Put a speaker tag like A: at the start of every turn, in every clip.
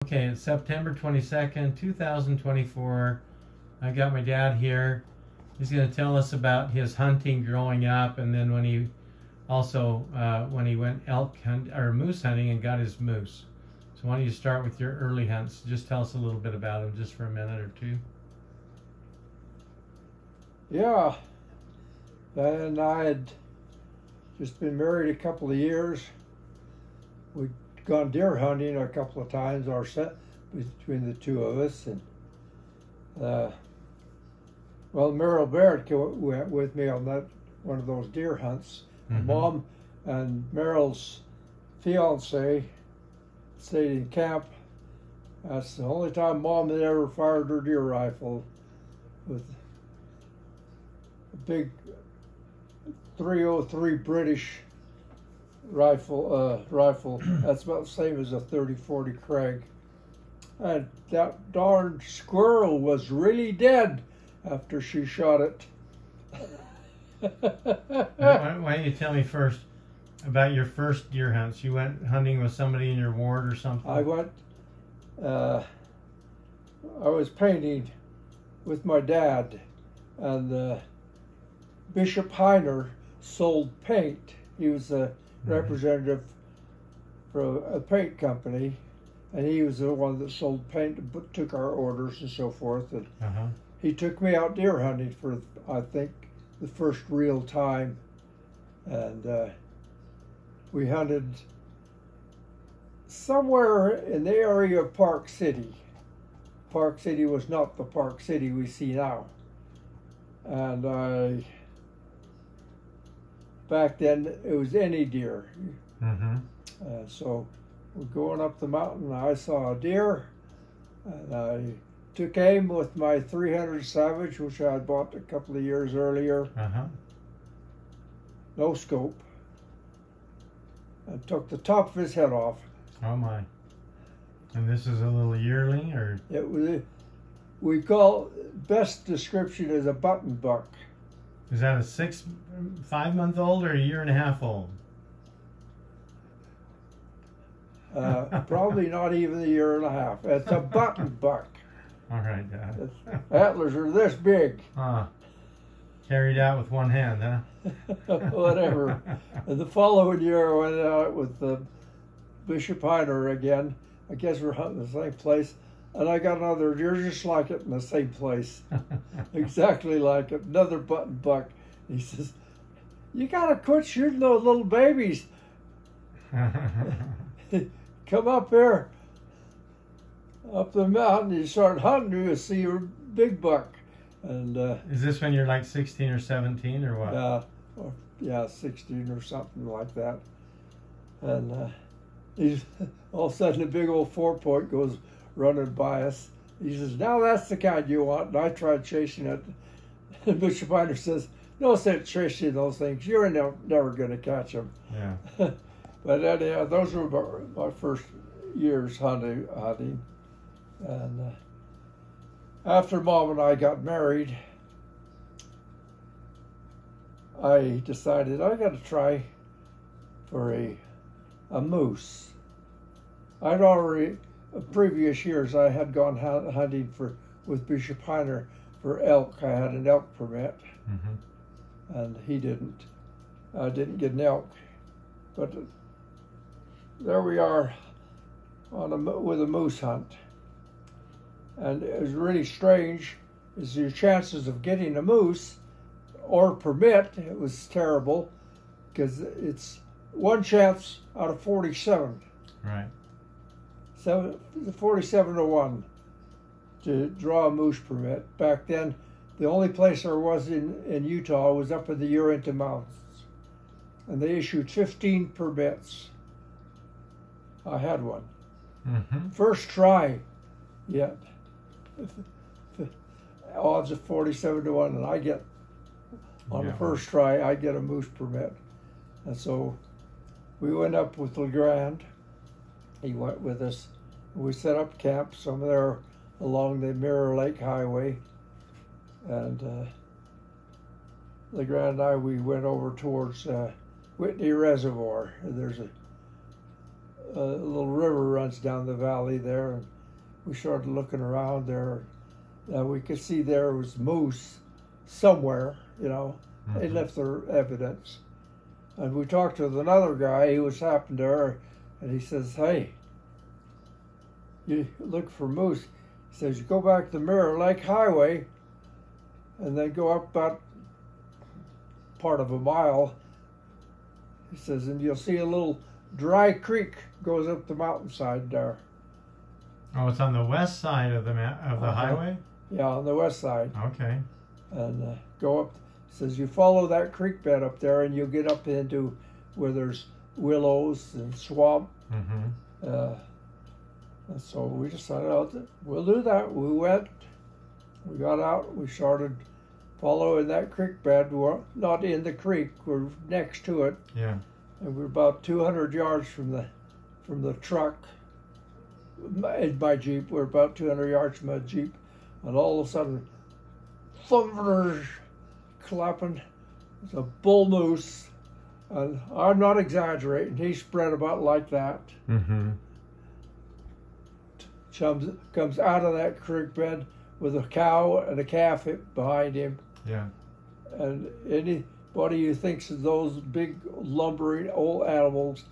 A: Okay, it's September 22nd, 2024. I got my dad here. He's going to tell us about his hunting growing up, and then when he also when he went elk hunt or moose hunting and got his moose. So why don't you start with your early hunts? Just tell us a little bit about him, just for a minute or two.
B: Yeah, and I had just been married a couple of years. We'd gone deer hunting a couple of times, between the two of us, and well, Merrill Barrett went with me on one of those deer hunts.
A: Mm-hmm.
B: Mom and Merrill's fiance stayed in camp. That's the only time Mom had ever fired her deer rifle with a big 303 British rifle. That's about the same as a 30-40 Craig. And that darn squirrel was really dead after she shot it.
A: Why don't you tell me first about your first deer hunts? You went hunting with somebody in your ward or something?
B: I was painting with my dad, and Bishop Heiner sold paint. He was a representative for a paint company, and he was the one that sold paint and took our orders and so forth. And he took me out deer hunting for, I think, the first real time, and we hunted somewhere in the area of Park City. Park City was not the Park City we see now, and back then it was any deer. So we're going up the mountain, and I saw a deer, and I took aim with my 300 Savage, which I had bought a couple of years earlier. No scope. And took the top of his head off.
A: Oh my. And this is a little yearling, or?
B: It was, we call, best description is a button buck.
A: Is that a 5-month-old or a 1.5 old?
B: Probably not even a 1.5 years. It's a button buck.
A: All right, Dad.
B: Antlers are this big.
A: Carried out with one hand, huh?
B: Whatever. And the following year I went out with Bishop Heiner again. I guess we're hunting the same place. And I got another deer just like it in the same place. Exactly like it. Another button buck. He says, "You got to quit shooting those little babies. Come up here, up the mountain, you start hunting, you see your big buck." And
A: is this when you're like 16 or 17 or what?
B: Yeah, 16 or something like that. And he's all of a sudden a big old 4-point goes running by us. He says, "Now that's the kind you want." And I tried chasing it. And Bishop Heiner says, "No sense chasing those things. You're never going to catch them."
A: Yeah.
B: But anyhow, those were my first years hunting. And after Mom and I got married, I decided I got to try for a moose. I'd already, previous years, I had gone hunting with Bishop Heiner for elk. I had an elk permit, and he didn't. I didn't get an elk, but there we are with a moose hunt. And it was really strange, is your chances of getting a moose or permit, it was terrible, because it's one chance out of 47.
A: Right.
B: 47 to 1 to draw a moose permit. Back then, the only place there was in Utah was up in the Uinta Mountains. And they issued 15 permits. I had one. First try yet. Odds of 47 to 1, and I get, on the first try, I get a moose permit. And so we went up with LeGrand. He went with us. We set up camp somewhere there along the Mirror Lake Highway. And LeGrand and I, we went over towards Whitney Reservoir. There's a little river runs down the valley there, and we started looking around there. We could see there was moose somewhere, you know. They left their evidence. And we talked with another guy, he was happened there, and he says, hey, you look for moose. He says, you go back to Mirror Lake Highway, and then go up about part of a mile. He says, and you'll see a little dry creek goes up the mountainside there.
A: Oh, it's on the west side of the highway?
B: Yeah, on the west side.
A: Okay.
B: And go up. Says you follow that creek bed up there, and you'll get up into where there's willows and swamp. And so we decided, oh, we'll do that. We went. We got out. We started following that creek bed. We're not in the creek. We're next to it.
A: Yeah.
B: And we're about 200 yards from the truck. In my Jeep, we're about 200 yards from my Jeep, and all of a sudden, thunder clapping. It's a bull moose, and I'm not exaggerating. He spread about like that. Comes out of that creek bed with a cow and a calf behind him.
A: Yeah.
B: And anybody who thinks of those big lumbering old animals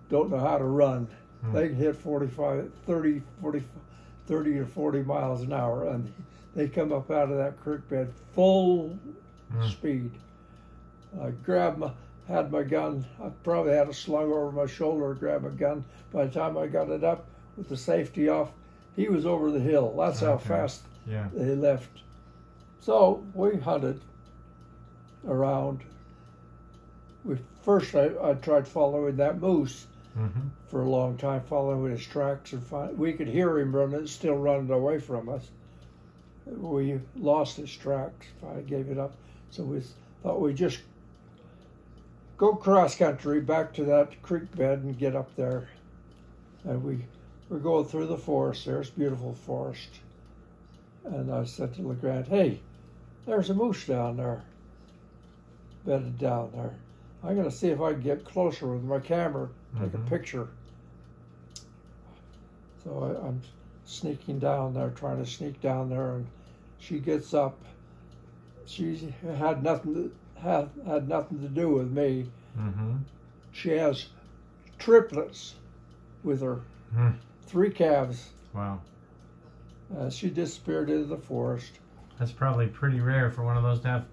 B: don't know how to run. They can hit 30 to 40 miles an hour, and they come up out of that creek bed full speed. I had my gun. I probably had it slung over my shoulder, grabbed my gun. By the time I got it up with the safety off, he was over the hill. That's how fast they left. So we hunted around. First I tried following that moose for a long time, following his tracks, and we could hear him still running away from us. We lost his tracks. I gave it up. So we thought we'd just go cross country back to that creek bed and get up there. And we're going through the forest there. It's beautiful forest. And I said to LeGrand, hey, there's a moose down there, bedded down there. I'm going to see if I can get closer with my camera, take a picture. So I'm sneaking down there, trying to sneak down there, and she gets up. She had nothing to do with me. She has triplets with her, 3 calves.
A: Wow.
B: She disappeared into the forest.
A: That's probably pretty rare for one of those to have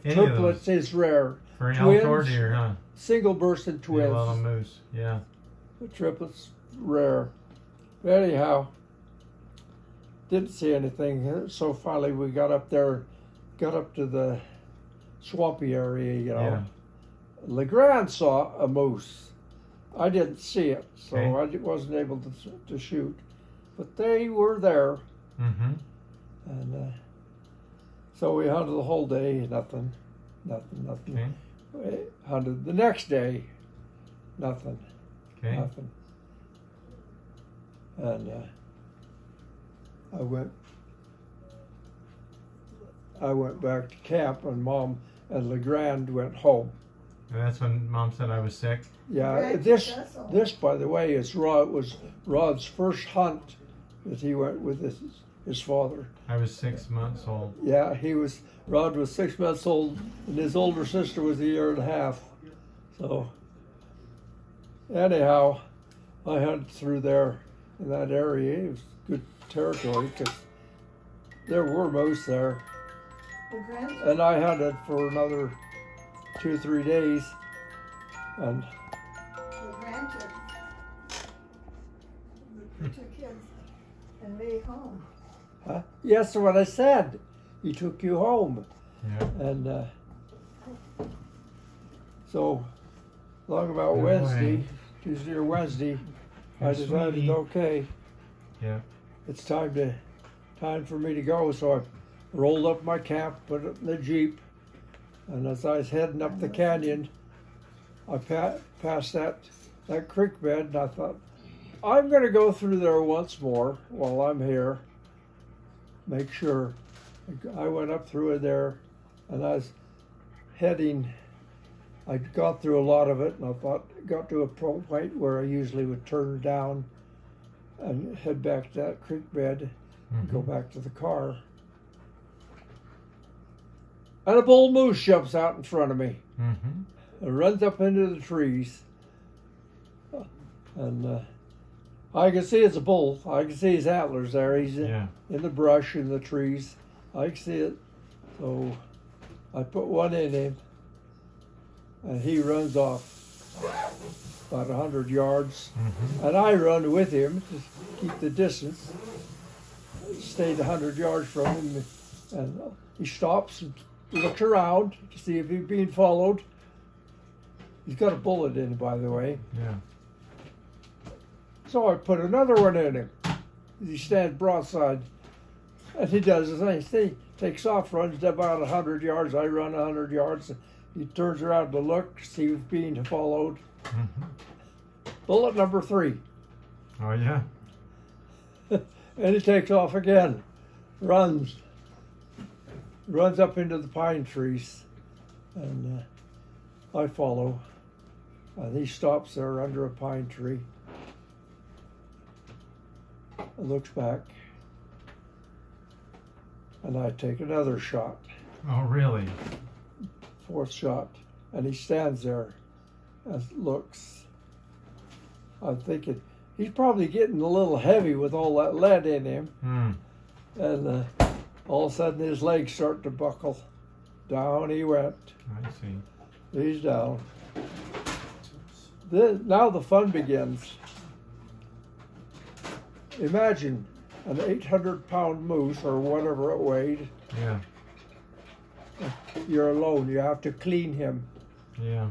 A: any
B: Triplets
A: of those.
B: is rare.
A: For an elk or deer, huh?
B: Single burst and twins.
A: A lot of moose, yeah.
B: The triplets, rare. But anyhow, didn't see anything. So finally we got up there, got up to the swampy area, you know.
A: Yeah.
B: LeGrand saw a moose. I didn't see it, so I wasn't able to shoot. But they were there. And so we hunted the whole day, nothing.
A: Okay.
B: We hunted the next day, nothing. Nothing. And I went back to camp, and Mom and LeGrand went home.
A: And that's when Mom said I was sick?
B: Yeah, this by the way, was Rod's first hunt that he went with his father.
A: I was 6 months old.
B: Yeah, Rod was 6 months old, and his older sister was 1.5 years. So, anyhow, I hunted through there in that area. It was good territory because there were moose there. And I hunted for another 2 or 3 days. And
C: took him and me home.
B: Yes, that's what I said. He took you home.
A: Yeah.
B: And so, long about Wednesday, Tuesday or Wednesday, I decided, okay, it's time for me to go. So I rolled up my camp, put it in the Jeep, and as I was heading up the canyon, I passed that creek bed, and I thought, I'm going to go through there once more while I'm here, make sure. I went up through it there, and I was heading I'd got through a lot of it, and I thought got to a point where I usually would turn down and head back to that creek bed and go back to the car. And a bull moose jumps out in front of me and runs up into the trees. And I can see it's a bull. I can see his antlers there. He's in the brush, in the trees. I can see it. So I put one in him, and he runs off about 100 yards. And I run with him to keep the distance. Stayed 100 yards from him, and he stops and looks around to see if he's being followed. He's got a bullet in, by the way.
A: Yeah.
B: So I put another one in him. He stands broadside, and he does the same thing. Takes off, runs about 100 yards. I run 100 yards. He turns around to look, see if he's being followed. Bullet number 3.
A: Oh, yeah.
B: And he takes off again, runs up into the pine trees, and I follow. And he stops there under a pine tree and looks back, and I take another shot.
A: Oh, really?
B: 4th shot, and he stands there and looks. I'm thinking, he's probably getting a little heavy with all that lead in him. And all of a sudden his legs start to buckle. Down he went.
A: I see.
B: He's down. Now the fun begins. Imagine an 800-pound moose, or whatever it weighed.
A: Yeah.
B: You're alone. You have to clean him.
A: Yeah.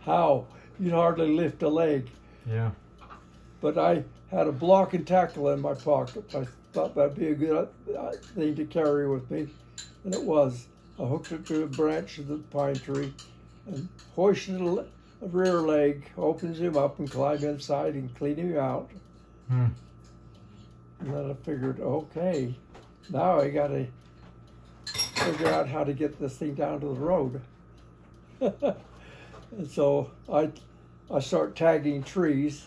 B: How? You'd hardly lift a leg.
A: Yeah.
B: But I had a block and tackle in my pocket. I thought that'd be a good thing to carry with me, and it was. I hooked it to a branch of the pine tree and hoisted a rear leg, opens him up, and climb inside and clean him out. And then I figured, okay, now I got to figure out how to get this thing down to the road. And so I start tagging trees.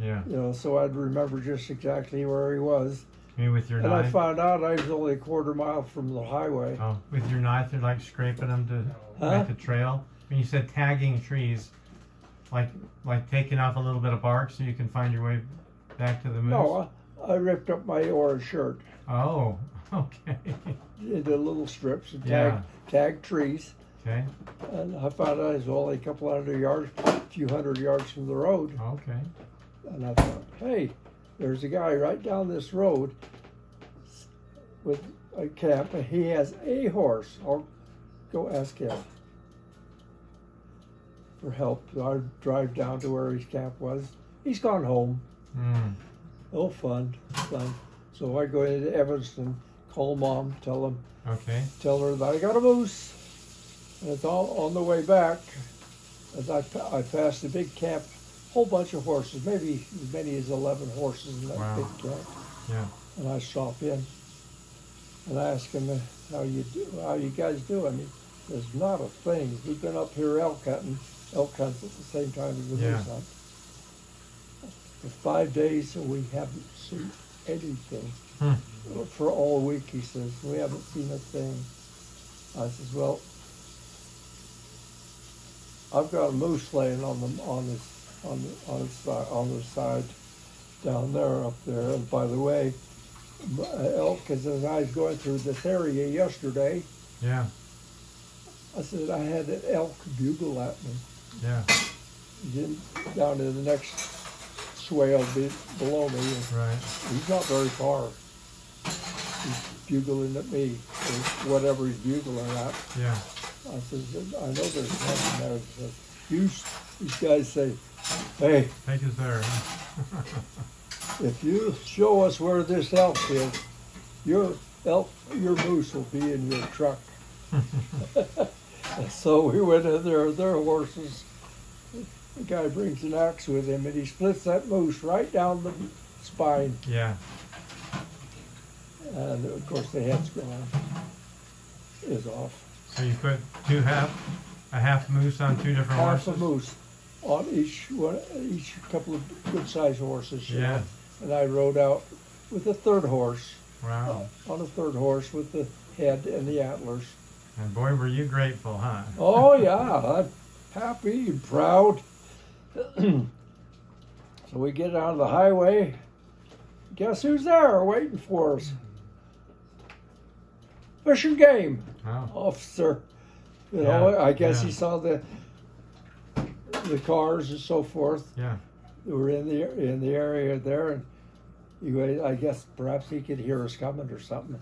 A: Yeah.
B: You know, so I'd remember just exactly where he was.
A: Maybe with your
B: And
A: knife?
B: I found out I was only a quarter mile from the highway.
A: Oh, with your knife, you're like scraping them to make the trail? When you said tagging trees, like taking off a little bit of bark so you can find your way back to the moose?
B: No, I ripped up my orange shirt
A: Oh, okay.
B: into little strips and
A: Yeah.
B: tagged trees.
A: Okay.
B: And I found out I was only a couple hundred yards, a few hundred yards from the road.
A: Okay.
B: And I thought, hey, there's a guy right down this road with a camp, and he has a horse. I'll go ask him for help. So I drive down to where his camp was. He's gone home. Oh, fun. So I go into Evanston, call Mom, tell her that I got a moose. And it's all on the way back. As I passed a big camp, whole bunch of horses, maybe as many as 11 horses in that big camp.
A: Yeah.
B: And I stop in and I ask him, how you guys doing? He says, not a thing. We've been up here elk hunts at the same time as the moose hunt. For 5 days, and we haven't seen anything. For all week, he says, we haven't seen a thing. I says, well, I've got a moose laying on the side down there, up there. And by the way, elk, as I was going through this area yesterday, I said I had an elk bugle at me.
A: Yeah.
B: Then down in the next swale below me.
A: Right.
B: He's not very far. He's bugling at me, or whatever he's bugling at.
A: Yeah.
B: I said, I know there's nothing there. He said, these guys say, hey,
A: Take us there.
B: if you show us where this elk is, your moose will be in your truck. And so we went in there, their horses. The guy brings an axe with him, and he splits that moose right down the spine.
A: Yeah.
B: And of course the head's gone. Is off.
A: So you put 2 half A half moose on 2 different
B: half
A: horses.
B: a moose on each couple of good-sized horses. You
A: Yeah.
B: know? And I rode out with a third horse,
A: Wow.
B: on a third horse with the head and the antlers.
A: And boy, were you grateful, huh?
B: Oh yeah, I'm happy and proud. So we get on the highway. Guess who's there waiting for us? Fish and Game
A: Oh.
B: officer. You know,
A: Yeah,
B: I guess
A: yeah.
B: he saw the cars and so forth.
A: Yeah.
B: That were in the area there, and I guess perhaps he could hear us coming or something.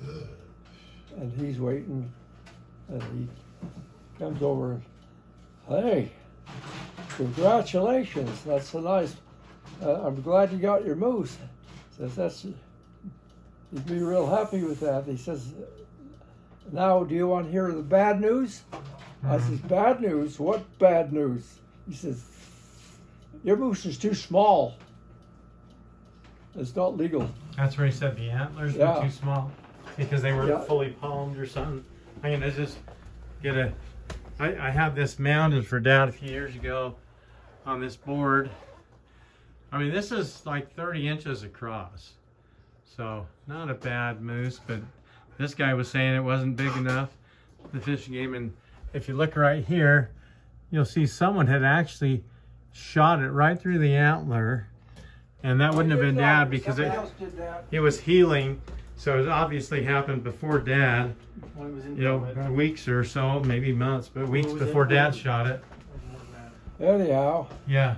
B: And he's waiting, and he comes over and, hey, congratulations, that's a nice. I'm glad you got your moose. Says he'd be real happy with that. He says, now do you want to hear the bad news? I says, bad news? What bad news? He says, your moose is too small. It's not legal.
A: That's where he said the antlers
B: Yeah.
A: were too small because they were
B: Yeah.
A: fully palmed or something. I'm gonna just get I had this mounted for Dad a few years ago on this board. I mean, this is like 30 inches across. So not a bad moose, but this guy was saying it wasn't big enough, the Fish and Game. And if you look right here, you'll see someone had actually shot it right through the antler. And that wouldn't have been Dad because it was healing. So it obviously happened before Dad,
D: When it was in
A: you know,
D: Velvet.
A: weeks or so, maybe months, but weeks
D: was it?
A: before Dad shot it.
B: Anyhow,
A: Yeah.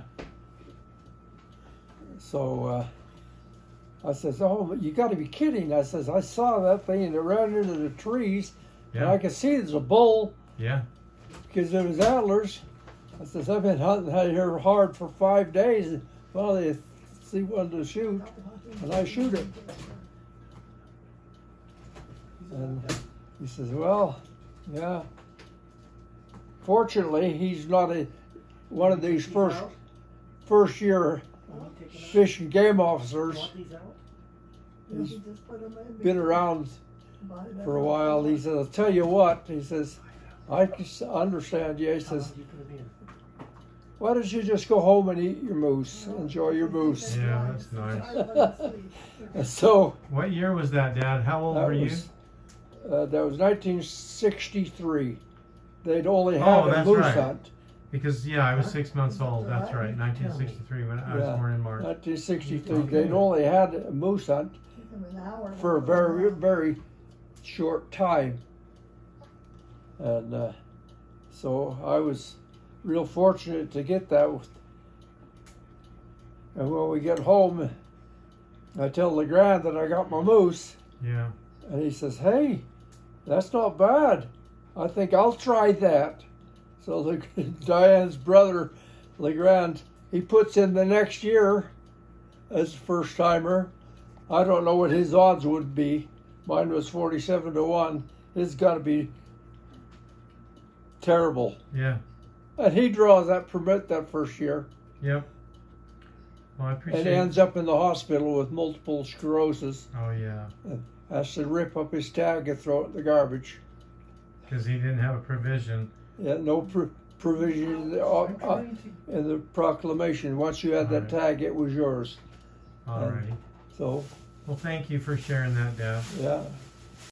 B: so I says, oh, you got to be kidding. I says, I saw that thing and it ran into the trees, and
A: Yeah.
B: I could see there's a bull
A: Yeah.
B: because it was antlers. I says, I've been hunting out here hard for 5 days, and finally I see one to shoot, and I shoot it. And he says, well, yeah. Fortunately, he's not one of these first year Fish and Game officers. He's been around for a while. He says, I'll tell you what, he says, I can understand you. He says, why don't you just go home and eat your moose, enjoy your moose.
A: Yeah, that's nice.
B: And so
A: What year was that, Dad? How old were you?
B: that was 1963. They'd only
A: Oh,
B: had a
A: that's
B: moose
A: right.
B: hunt.
A: Because, yeah, I was 6 months old. That's right. 1963 when I was
B: Yeah.
A: born in March.
B: 1963. They'd only had a moose hunt for a very, very short time. And so I was real fortunate to get that. And when we get home, I tell LeGrand that I got my moose.
A: Yeah.
B: And he says, hey, that's not bad. I think I'll try that. So Diane's brother, LeGrand, he puts in the next year as a first timer. I don't know what his odds would be. Mine was 47 to 1. His got to be terrible.
A: Yeah.
B: And he draws that permit that first year
A: Yep. Well, I appreciate
B: and ends up in the hospital with multiple sclerosis.
A: Oh, yeah.
B: Has to rip up his tag and throw it in the garbage.
A: Because he didn't have a provision.
B: Yeah, no provision in the proclamation. Once you had that tag, it was yours.
A: Alrighty.
B: So,
A: Well, thank you for sharing that, Dad.
B: yeah.